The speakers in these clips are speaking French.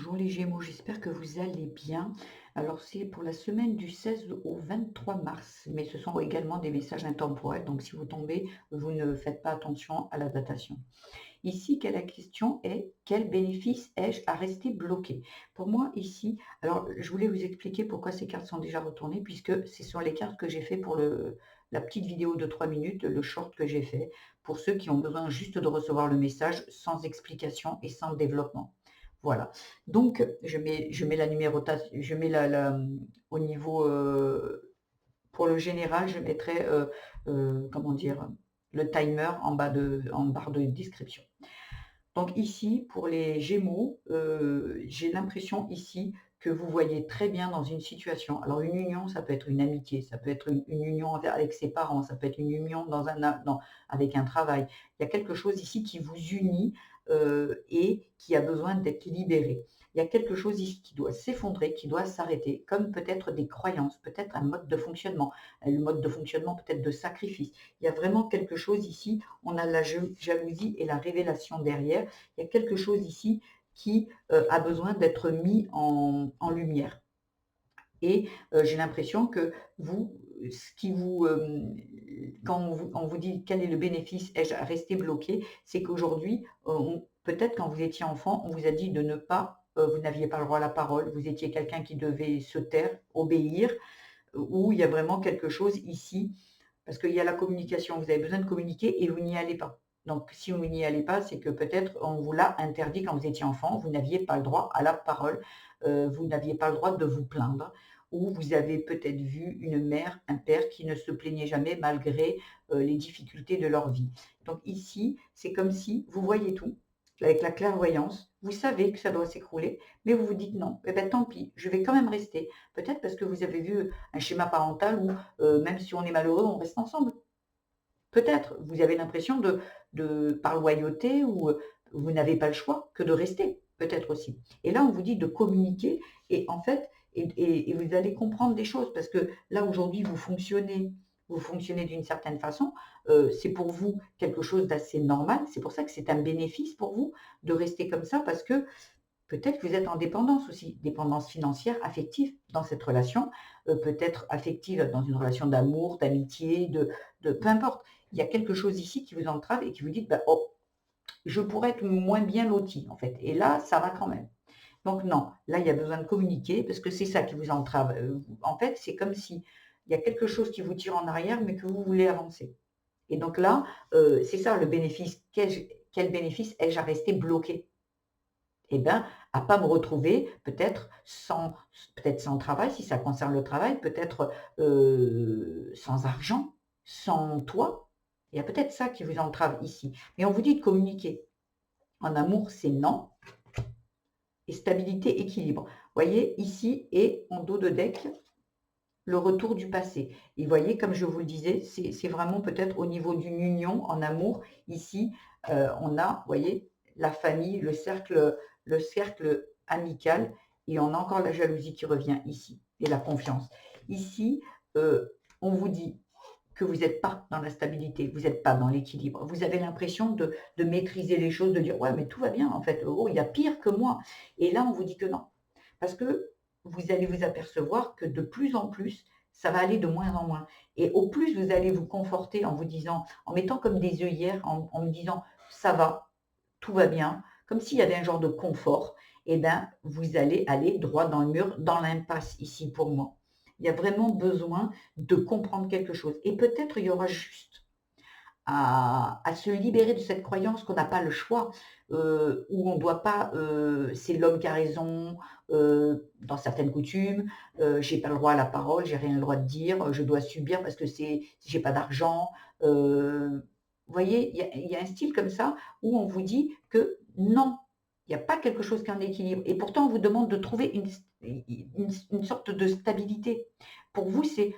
Bonjour les Gémeaux, j'espère que vous allez bien. Alors c'est pour la semaine du 16 au 23 mars, mais ce sont également des messages intemporels, donc si vous tombez, vous ne faites pas attention à la datation. Ici, la question est, quel bénéfice ai-je à rester bloqué? Pour moi, ici, alors je voulais vous expliquer pourquoi ces cartes sont déjà retournées, puisque ce sont les cartes que j'ai fait pour la petite vidéo de 3 minutes, le short que j'ai fait, pour ceux qui ont besoin juste de recevoir le message sans explication et sans développement. Voilà. Donc, je mets la numérotation, je mets au niveau, pour le général, je mettrai, comment dire, le timer en barre de description. Donc ici, pour les Gémeaux, j'ai l'impression ici que vous voyez très bien dans une situation. Alors une union, ça peut être une amitié, ça peut être une union avec ses parents, ça peut être une union avec un travail. Il y a quelque chose ici qui vous unit, et qui a besoin d'être libéré. Il y a quelque chose ici qui doit s'effondrer, qui doit s'arrêter, comme peut-être des croyances, peut-être un mode de fonctionnement, le mode de fonctionnement peut-être de sacrifice. Il y a vraiment quelque chose ici, on a la jalousie et la révélation derrière. Il y a quelque chose ici qui a besoin d'être mis en lumière. Et j'ai l'impression que vous, ce qui vous, quand on vous dit quel est le bénéfice, ai-je à rester bloqué, c'est qu'aujourd'hui, peut-être quand vous étiez enfant, on vous a dit de ne pas, vous n'aviez pas le droit à la parole, vous étiez quelqu'un qui devait se taire, obéir, où il y a vraiment quelque chose ici, parce qu'il y a la communication, vous avez besoin de communiquer et vous n'y allez pas. Donc si vous n'y allez pas, c'est que peut-être on vous l'a interdit quand vous étiez enfant, vous n'aviez pas le droit à la parole, vous n'aviez pas le droit de vous plaindre, ou vous avez peut-être vu une mère, un père qui ne se plaignait jamais malgré, les difficultés de leur vie. Donc ici, c'est comme si vous voyez tout, avec la clairvoyance, vous savez que ça doit s'écrouler, mais vous vous dites: «Non, eh ben tant pis, je vais quand même rester». Peut-être parce que vous avez vu un schéma parental où, même si on est malheureux, on reste ensemble. Peut-être, vous avez l'impression de par loyauté ou, vous n'avez pas le choix que de rester, peut-être aussi. Et là, on vous dit de communiquer et en fait et vous allez comprendre des choses parce que là, aujourd'hui, vous fonctionnez d'une certaine façon, c'est pour vous quelque chose d'assez normal. C'est pour ça que c'est un bénéfice pour vous de rester comme ça parce que peut-être que vous êtes en dépendance aussi, dépendance financière, affective dans cette relation, peut-être affective dans une relation d'amour, d'amitié, de peu importe. Il y a quelque chose ici qui vous entrave et qui vous dit: «Bah, oh, je pourrais être moins bien loti, en fait et là, ça va quand même». Donc non, là, il y a besoin de communiquer parce que c'est ça qui vous entrave. En fait, c'est comme si il y a quelque chose qui vous tire en arrière, mais que vous voulez avancer et donc là, c'est ça le bénéfice. Quel bénéfice ai-je à rester bloqué? Eh ben, à pas me retrouver peut-être sans travail, si ça concerne le travail, peut-être, sans argent, sans toit. Il y a peut-être ça qui vous entrave ici. Mais on vous dit de communiquer. En amour, c'est non et stabilité, équilibre. Voyez ici et en dos de deck, le retour du passé. Et voyez, comme je vous le disais, c'est vraiment peut-être au niveau d'une union en amour. Ici, on a, voyez, la famille, le cercle amical et on a encore la jalousie qui revient ici et la confiance. Ici, on vous dit que vous n'êtes pas dans la stabilité, vous n'êtes pas dans l'équilibre. Vous avez l'impression de maîtriser les choses, de dire ouais, mais tout va bien en fait. Oh, il y a pire que moi. Et là, on vous dit que non. Parce que vous allez vous apercevoir que de plus en plus, ça va aller de moins en moins. Et au plus vous allez vous conforter en vous disant, en mettant comme des œillères, en me disant ça va, tout va bien, comme s'il y avait un genre de confort, eh bien, vous allez aller droit dans le mur, dans l'impasse ici pour moi. Il y a vraiment besoin de comprendre quelque chose. Et peut-être il y aura juste à se libérer de cette croyance qu'on n'a pas le choix, où on ne doit pas, c'est l'homme qui a raison, dans certaines coutumes, j'ai pas le droit à la parole, j'ai rien le droit de dire, je dois subir parce que j'ai pas d'argent. Vous voyez, il y a un style comme ça où on vous dit que non, il n'y a pas quelque chose qui est en équilibre et pourtant on vous demande de trouver une sorte de stabilité. Pour vous, c'est: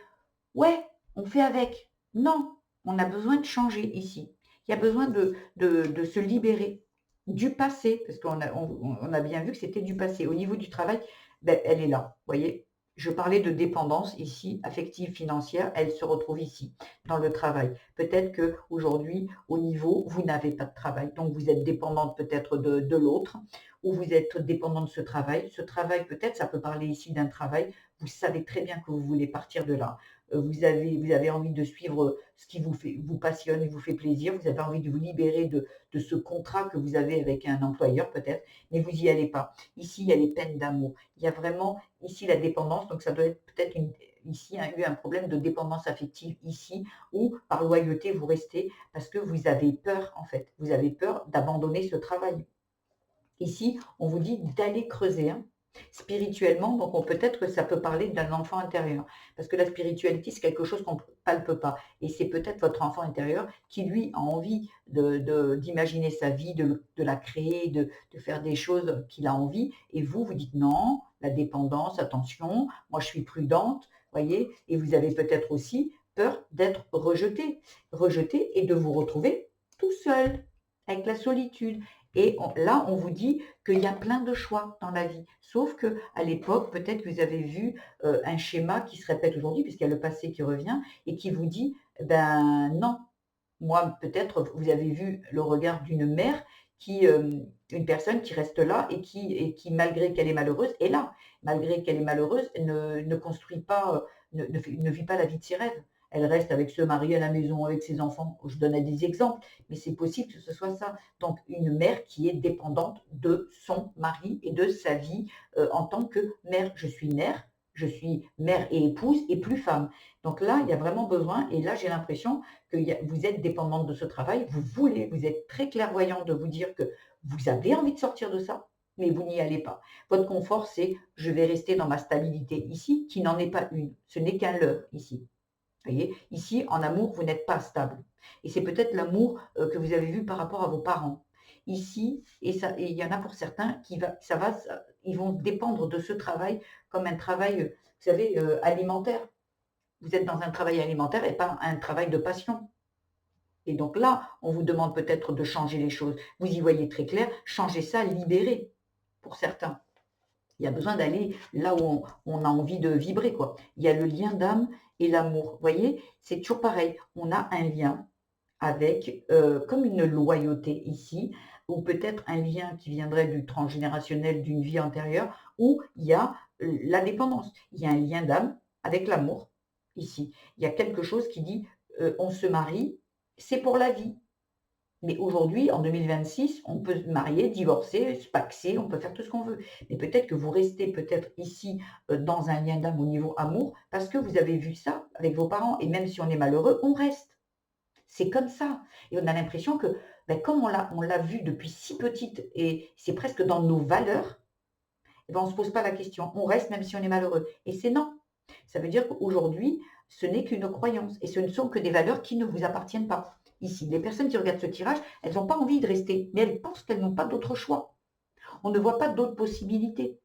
«Ouais, on fait avec». Non, on a besoin de changer ici. Il y a besoin de se libérer du passé, parce qu'on a bien vu que c'était du passé. Au niveau du travail, beh, elle est là, vous voyez? Je parlais de dépendance ici, affective, financière, elle se retrouve ici, dans le travail. Peut-être qu'aujourd'hui, au niveau, vous n'avez pas de travail, donc vous êtes dépendante peut-être de l'autre, ou vous êtes dépendant de ce travail. Ce travail, peut-être, ça peut parler ici d'un travail, vous savez très bien que vous voulez partir de là. Vous avez envie de suivre ce qui vous passionne et vous fait plaisir, vous avez envie de vous libérer de ce contrat que vous avez avec un employeur peut-être, mais vous n'y allez pas. Ici, il y a les peines d'amour. Il y a vraiment ici la dépendance, donc ça doit être peut-être ici eu un problème de dépendance affective ici, où par loyauté vous restez parce que vous avez peur en fait, vous avez peur d'abandonner ce travail. Ici, on vous dit d'aller creuser, hein. Spirituellement, donc peut-être que ça peut parler d'un enfant intérieur. Parce que la spiritualité, c'est quelque chose qu'on ne palpe pas. Et c'est peut-être votre enfant intérieur qui, lui, a envie d'imaginer sa vie, de la créer, de faire des choses qu'il a envie. Et vous, vous dites non, la dépendance, attention, moi je suis prudente, voyez. Et vous avez peut-être aussi peur d'être rejeté. Rejeté et de vous retrouver tout seul, avec la solitude. Et là, on vous dit qu'il y a plein de choix dans la vie. Sauf qu'à l'époque, peut-être que vous avez vu un schéma qui se répète aujourd'hui, puisqu'il y a le passé qui revient, et qui vous dit, ben non, moi peut-être vous avez vu le regard d'une mère une personne qui reste là et qui malgré qu'elle est malheureuse, est là. Malgré qu'elle est malheureuse, ne construit pas, ne vit pas la vie de ses rêves. Elle reste avec ce mari à la maison, avec ses enfants. Je donne des exemples, mais c'est possible que ce soit ça. Donc une mère qui est dépendante de son mari et de sa vie en tant que mère. Je suis mère et épouse et plus femme. Donc là, il y a vraiment besoin, et là j'ai l'impression que vous êtes dépendante de ce travail, vous êtes très clairvoyante de vous dire que vous avez envie de sortir de ça, mais vous n'y allez pas. Votre confort, c'est je vais rester dans ma stabilité ici, qui n'en est pas une. Ce n'est qu'un leurre ici. Vous voyez, ici, en amour, vous n'êtes pas stable. Et c'est peut-être l'amour que vous avez vu par rapport à vos parents. Ici, et il y en a pour certains ils vont dépendre de ce travail comme un travail, vous savez, alimentaire. Vous êtes dans un travail alimentaire et pas un travail de passion. Et donc là, on vous demande peut-être de changer les choses. Vous y voyez très clair, changer ça, libérer pour certains. Il y a besoin d'aller là où on a envie de vibrer, quoi. Il y a le lien d'âme et l'amour. Vous voyez, c'est toujours pareil. On a un lien avec, comme une loyauté ici, ou peut-être un lien qui viendrait du transgénérationnel d'une vie antérieure, où il y a la dépendance. Il y a un lien d'âme avec l'amour ici. Il y a quelque chose qui dit, on se marie, c'est pour la vie. Mais aujourd'hui, en 2026, on peut se marier, divorcer, se paxer, on peut faire tout ce qu'on veut. Mais peut-être que vous restez peut-être ici dans un lien d'âme au niveau amour parce que vous avez vu ça avec vos parents. Et même si on est malheureux, on reste. C'est comme ça. Et on a l'impression que, ben, comme on l'a vu depuis si petite et c'est presque dans nos valeurs, eh ben, on ne se pose pas la question. On reste même si on est malheureux. Et c'est non. Ça veut dire qu'aujourd'hui, ce n'est qu'une croyance et ce ne sont que des valeurs qui ne vous appartiennent pas. Ici, les personnes qui regardent ce tirage, elles n'ont pas envie de rester, mais elles pensent qu'elles n'ont pas d'autre choix. On ne voit pas d'autres possibilités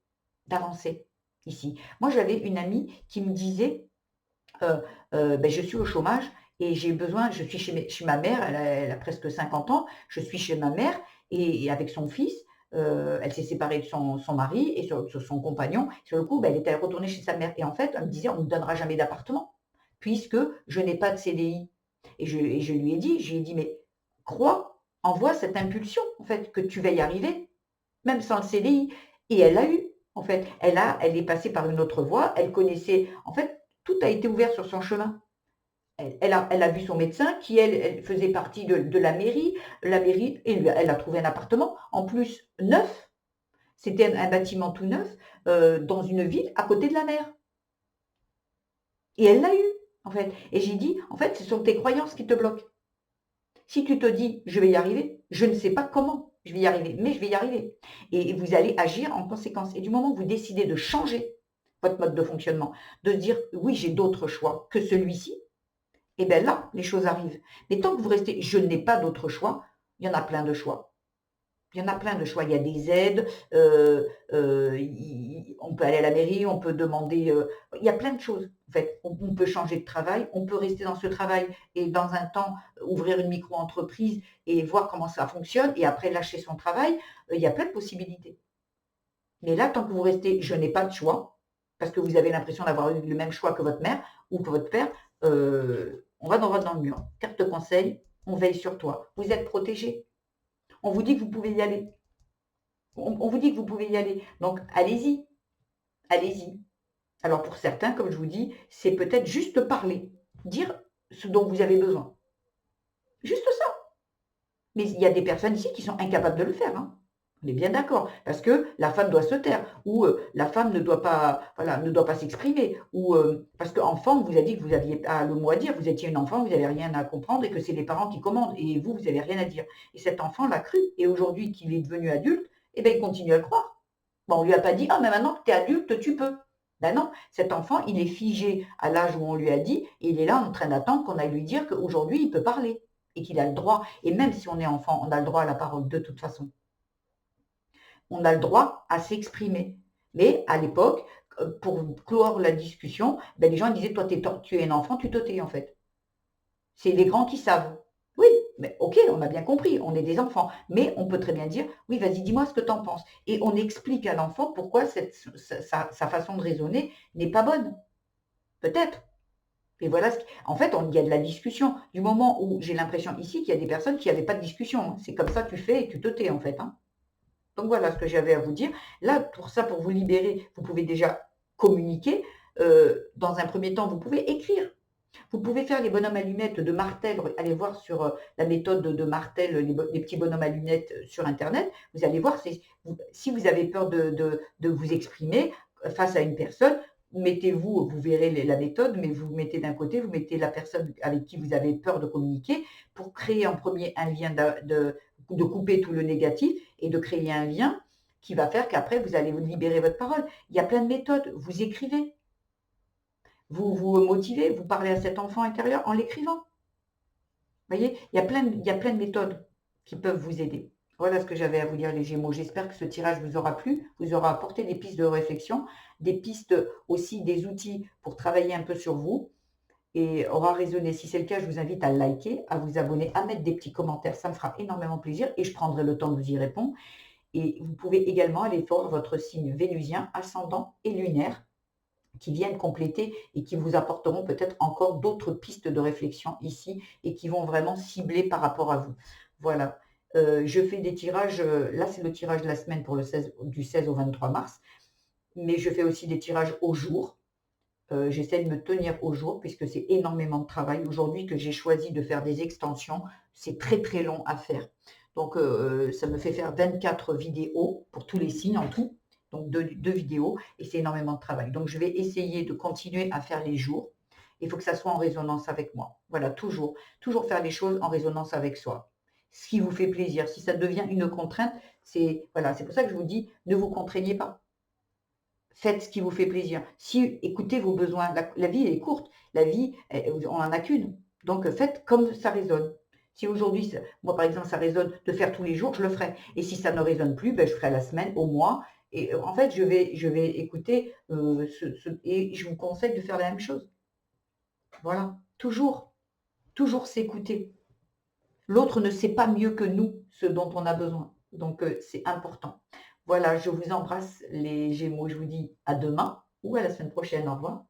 d'avancer ici. Moi, j'avais une amie qui me disait, ben, je suis au chômage et j'ai besoin, je suis chez ma mère, elle a presque 50 ans, je suis chez ma mère et avec son fils, elle s'est séparée de son mari et sur son compagnon. Sur le coup, ben, elle était retournée chez sa mère et en fait, elle me disait: «On ne me donnera jamais d'appartement puisque je n'ai pas de CDI». Et je lui ai dit, «Mais crois, envoie cette impulsion en fait que tu vas y arriver, même sans le CDI». Et elle l'a eu en fait. Elle est passée par une autre voie, elle connaissait en fait, tout a été ouvert sur son chemin. Elle a vu son médecin qui, elle faisait partie de la mairie. La mairie, elle a trouvé un appartement, en plus neuf. C'était un bâtiment tout neuf, dans une ville à côté de la mer. Et elle l'a eu, en fait. Et j'ai dit, en fait, ce sont tes croyances qui te bloquent. Si tu te dis, je vais y arriver, je ne sais pas comment je vais y arriver, mais je vais y arriver. Et vous allez agir en conséquence. Et du moment que vous décidez de changer votre mode de fonctionnement, de se dire, oui, j'ai d'autres choix que celui-ci, et bien là, les choses arrivent. Mais tant que vous restez, je n'ai pas d'autre choix, il y en a plein de choix. Il y en a plein de choix. Il y a des aides, on peut aller à la mairie, on peut demander, il y a plein de choses. En fait, on peut changer de travail, on peut rester dans ce travail et dans un temps ouvrir une micro-entreprise et voir comment ça fonctionne et après lâcher son travail. Il y a plein de possibilités. Mais là, tant que vous restez, je n'ai pas de choix, parce que vous avez l'impression d'avoir eu le même choix que votre mère ou que votre père, on va droit dans le mur. Carte conseil, on veille sur toi. Vous êtes protégé. On vous dit que vous pouvez y aller. On vous dit que vous pouvez y aller. Donc allez-y, allez-y. Alors pour certains, comme je vous dis, c'est peut-être juste parler, dire ce dont vous avez besoin. Juste ça. Mais il y a des personnes ici qui sont incapables de le faire, hein. On est bien d'accord, parce que la femme doit se taire ou, la femme ne doit pas, voilà, ne doit pas s'exprimer ou, parce qu'enfant, on vous a dit que vous aviez pas le mot à dire, vous étiez une enfant, vous n'avez rien à comprendre et que c'est les parents qui commandent et vous, vous n'avez rien à dire et cet enfant l'a cru et aujourd'hui qu'il est devenu adulte, eh ben, il continue à le croire. Bon, on lui a pas dit: «Ah mais maintenant que tu es adulte, tu peux». Ben non, cet enfant, il est figé à l'âge où on lui a dit et il est là en train d'attendre qu'on aille lui dire qu'aujourd'hui il peut parler et qu'il a le droit et même si on est enfant, on a le droit à la parole de toute façon. On a le droit à s'exprimer. Mais à l'époque, pour clore la discussion, ben, les gens disaient: «Toi, tu es un enfant, tu te tais en fait». C'est les grands qui savent. Oui, mais OK, on a bien compris, on est des enfants. Mais on peut très bien dire: «Oui, vas-y, dis-moi ce que tu en penses» et on explique à l'enfant pourquoi sa façon de raisonner n'est pas bonne. Peut-être. Et voilà ce qui en fait, il y a de la discussion. Du moment où j'ai l'impression ici qu'il y a des personnes qui n'avaient pas de discussion, hein. C'est comme ça tu fais et tu te tais en fait, hein. Donc voilà ce que j'avais à vous dire. Là, pour ça, pour vous libérer, vous pouvez déjà communiquer. Dans un premier temps, vous pouvez écrire. Vous pouvez faire les bonhommes allumettes de Martel. Allez voir sur la méthode de Martel, les petits bonhommes allumettes sur Internet. Vous allez voir, si vous avez peur de vous exprimer face à une personne, mettez-vous, vous verrez la méthode, mais vous mettez d'un côté, vous mettez la personne avec qui vous avez peur de communiquer pour créer en premier un lien de couper tout le négatif et de créer un lien qui va faire qu'après vous allez vous libérer votre parole. Il y a plein de méthodes. Vous écrivez, vous vous motivez, vous parlez à cet enfant intérieur en l'écrivant. Vous voyez, il y a plein de méthodes qui peuvent vous aider. Voilà ce que j'avais à vous dire les Gémeaux. J'espère que ce tirage vous aura plu, vous aura apporté des pistes de réflexion, des pistes aussi, des outils pour travailler un peu sur vous et aura résonné. Si c'est le cas, je vous invite à liker, à vous abonner, à mettre des petits commentaires. Ça me fera énormément plaisir et je prendrai le temps de vous y répondre. Et vous pouvez également aller voir votre signe vénusien, ascendant et lunaire qui viennent compléter et qui vous apporteront peut-être encore d'autres pistes de réflexion ici et qui vont vraiment cibler par rapport à vous. Voilà. Je fais des tirages, là c'est le tirage de la semaine pour du 16 au 23 mars, mais je fais aussi des tirages au jour. J'essaie de me tenir au jour puisque c'est énormément de travail. Aujourd'hui que j'ai choisi de faire des extensions, c'est très très long à faire. Donc ça me fait faire 24 vidéos pour tous les signes en tout, donc deux vidéos et c'est énormément de travail. Donc je vais essayer de continuer à faire les jours. Il faut que ça soit en résonance avec moi. Voilà, toujours faire les choses en résonance avec soi. Ce qui vous fait plaisir. Si ça devient une contrainte, c'est voilà, c'est pour ça que je vous dis, ne vous contraignez pas. Faites ce qui vous fait plaisir. Si écoutez vos besoins, la vie est courte, la vie, on en a qu'une. Donc faites comme ça résonne. Si aujourd'hui, moi par exemple, ça résonne de faire tous les jours, je le ferai. Et si ça ne résonne plus, ben, je ferai la semaine, au mois. Et en fait, je vais écouter et je vous conseille de faire la même chose. Voilà, toujours s'écouter. L'autre ne sait pas mieux que nous ce dont on a besoin. Donc, c'est important. Voilà, je vous embrasse les Gémeaux. Je vous dis à demain ou à la semaine prochaine. Au revoir.